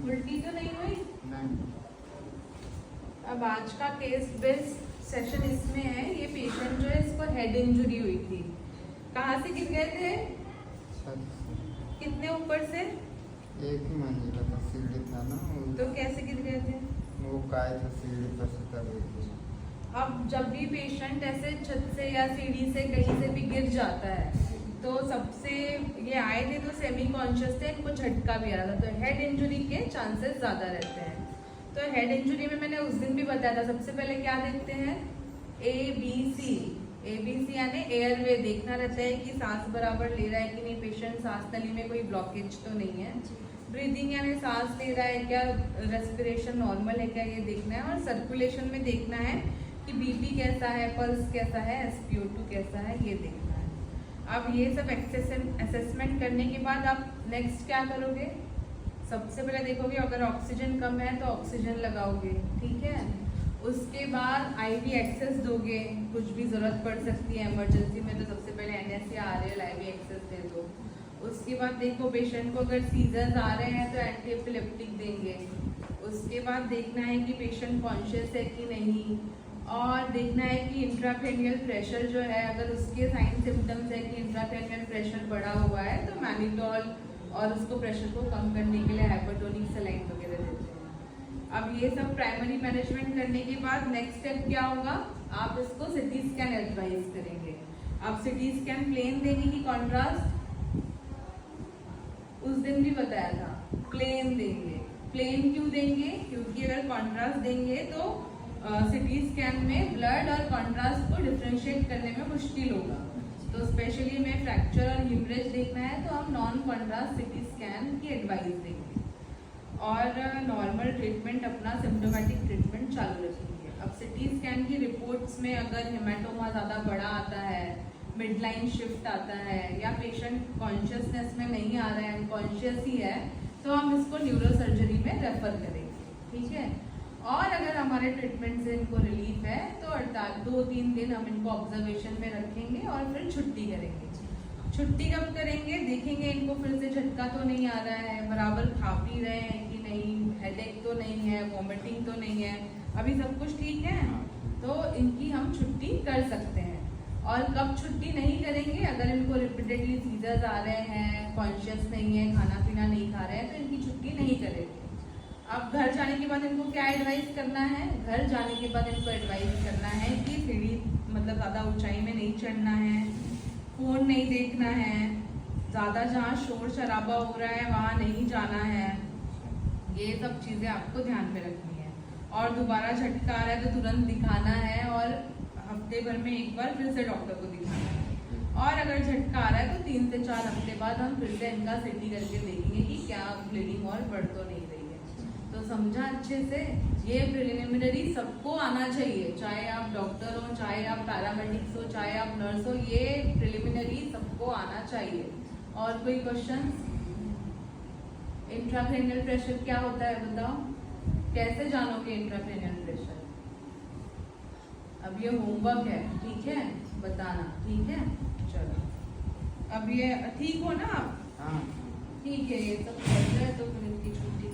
उल्टी तो नहीं हुई? नहीं। अब आज का केस बेस्ड सेशन इसमें है। ये पेशेंट जो है इसको हेड इंजरी हुई थी। कहाँ से गिर गए थे? छत से। कितने ऊपर से? एक ही मंजिला था, सीढ़ी था ना तो कैसे गिर गए थे? वो काय था सीढ़ी पर से तब गिर। अब जब भी पेशेंट ऐसे छत से या सीढ़ी से कहीं से भी गिर जाता है तो सबसे ये आए थे तो सेमी कॉन्शियस थे, इनको झटका भी आ रहा था, तो हेड इंजरी के चांसेस ज़्यादा रहते हैं। तो हेड इंजरी में मैंने उस दिन भी बताया था, सबसे पहले क्या देखते हैं? ABC। ABC यानी एयरवे देखना रहता है कि सांस बराबर ले रहा है कि नहीं पेशेंट, सांस नली में कोई ब्लॉकेज तो नहीं है। ब्रीदिंग यानी सांस ले रहा है क्या, रेस्पिरेशन नॉर्मल है क्या, ये देखना है। और सर्कुलेशन में देखना है कि बीपी कैसा है, पल्स कैसा है, SpO2 कैसा है, ये देखना है। अब ये सब असेसमेंट करने के बाद आप नेक्स्ट क्या करोगे? सबसे पहले देखोगे अगर ऑक्सीजन कम है तो ऑक्सीजन लगाओगे, ठीक है। उसके बाद IV एक्सेस दोगे, कुछ भी ज़रूरत पड़ सकती है इमरजेंसी में तो सबसे पहले NS या RL IV एक्सेस दे दो। उसके बाद देखो पेशेंट को अगर सीजर्स आ रहे हैं तो एंटी एपिलेप्टिक देंगे। उसके बाद देखना है कि पेशेंट कॉन्शियस है कि नहीं, और देखना है कि इंट्राक्रेनियल प्रेशर जो है अगर उसके साइन सिम्टम्स है कि इंट्राक्रेनियल प्रेशर बढ़ा हुआ है तो मैनिटॉल और उसको प्रेशर को कम करने के लिए हाइपरटोनिक सलाइन वगैरह देते हैं। अब ये सब प्राइमरी मैनेजमेंट करने के बाद नेक्स्ट स्टेप क्या होगा? आप इसको CT स्कैन एडवाइज करेंगे। आप CT स्कैन प्लेन देंगे कि कॉन्ट्रास्ट? उस दिन भी बताया था प्लेन देंगे। प्लेन क्यों देंगे? क्योंकि अगर कॉन्ट्रास्ट देंगे तो CT स्कैन में ब्लड और कॉन्ट्रास्ट को डिफ्रेंशिएट करने में मुश्किल होगा। तो स्पेशली में फ्रैक्चर और हिमरेज देखना है तो हम नॉन कॉन्ट्रास्ट CT स्कैन की एडवाइस देंगे और नॉर्मल ट्रीटमेंट अपना सिम्टोमेटिक ट्रीटमेंट चालू रखेंगे। अब CT स्कैन की रिपोर्ट्स में अगर हेमाटोमा ज़्यादा बड़ा आता है, मिड लाइन शिफ्ट आता है या पेशेंट कॉन्शियसनेस में नहीं आ रहा है, अनकॉन्शियस ही है, तो हम इसको न्यूरोसर्जरी में रेफर करेंगे, ठीक है। और अगर हमारे ट्रीटमेंट से इनको रिलीफ है तो 2-3 दिन हम इनको ऑब्जर्वेशन में रखेंगे और फिर छुट्टी करेंगे। छुट्टी कब करेंगे? देखेंगे इनको फिर से झटका तो नहीं आ रहा है, बराबर खा पी रहे हैं कि नहीं, हेडेक तो नहीं है, वॉमिटिंग तो नहीं है, अभी सब कुछ ठीक है, तो इनकी हम छुट्टी कर सकते हैं। और कब छुट्टी नहीं करेंगे? अगर इनको रिपीटेडली सीजर्स आ रहे हैं, कॉन्शियस नहीं है, खाना पीना नहीं खा रहे हैं, तो इनकी छुट्टी नहीं करेंगे। अब घर जाने के बाद इनको क्या एडवाइस करना है? घर जाने के बाद इनको एडवाइस करना है कि सीढ़ी मतलब ज़्यादा ऊंचाई में नहीं चढ़ना है, फ़ोन नहीं देखना है, ज़्यादा जहाँ शोर शराबा हो रहा है वहाँ नहीं जाना है, ये सब चीज़ें आपको ध्यान में रखनी है। और दोबारा झटका आ रहा है तो तुरंत दिखाना है और हफ्ते भर में एक बार फिर से डॉक्टर को दिखाना है। और अगर झटका आ रहा है तो 3 से 4 हफ्ते बाद हम फिर से इनका CT करके देखेंगे कि क्या ब्लीडिंग और बढ़ तो नहीं रही है। तो समझा अच्छे से? ये प्रिलिमिनरी सबको आना चाहिए, चाहे आप डॉक्टर हो, चाहे आप पैरामेडिक्स हो, चाहे आप नर्स हो, ये प्रिलिमिनरी सबको आना चाहिए। और कोई क्वेश्चन? इंट्राक्रेनियल प्रेशर क्या होता है बताओ? कैसे जानोगे इंट्राक्रेनियल प्रेशर? अब ये होमवर्क है, ठीक है, बताना, ठीक है। चलो अब ये ठीक हो ना आप? हाँ ठीक है, ये सब कर रहे हैं तो फिर इनकी छुट्टी